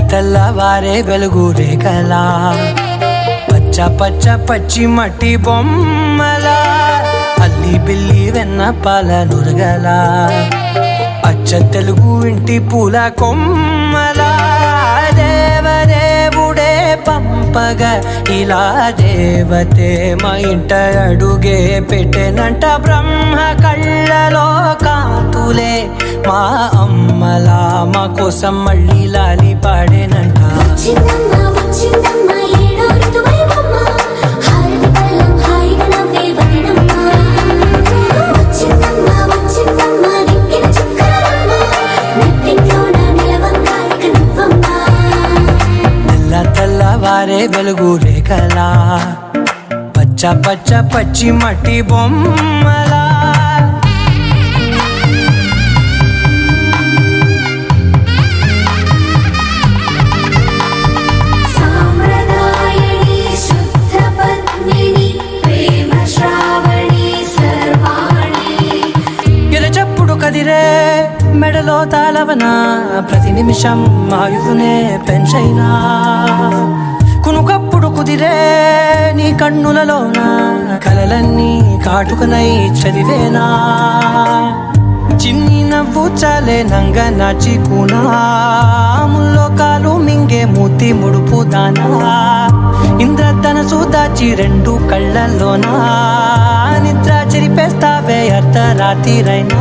తెల్లవారే వెలుగు రేఖలా పచ్చ పచ్చ పచ్చి మట్టి బొమ్మలా అల్లి బిల్లి వెన్న పాల నురగలా అచ్చ తెలుగు ఇంటి పూల కొమ్మలా దేవదేవుడే పంపగా ఇలా దేవతే మా ఇంట అడుగే పెట్టెనంట బ్రహ్మ కళ్ళలో కాంతులే మా అమ్మలా మా కోసం మళ్ళీ లాలి పాడేనంట. తెల్లవారే వెలుగు రేఖలా పచ్చ పచ్చ పచ్చి మట్టి బొమ్మలా కదిరే మెడలో తాళవన ప్రతి నిమిషం ఆయువునే పెంచైనా కునుకప్పుడు కుదిరే నీ కన్నులలోన కలలన్నీ కాటుకనై చదివేనా చిన్ని నవ్వు చాలే నంగ నాచి కూనాముల్లో కాలు మింగే మూతి ముడుపు దానా ఇంద్రధనసు దాచి రెండు కళ్ళల్లోనా నిద్ర చెరిపేస్తావే అర్ధరాత్రిరైనా.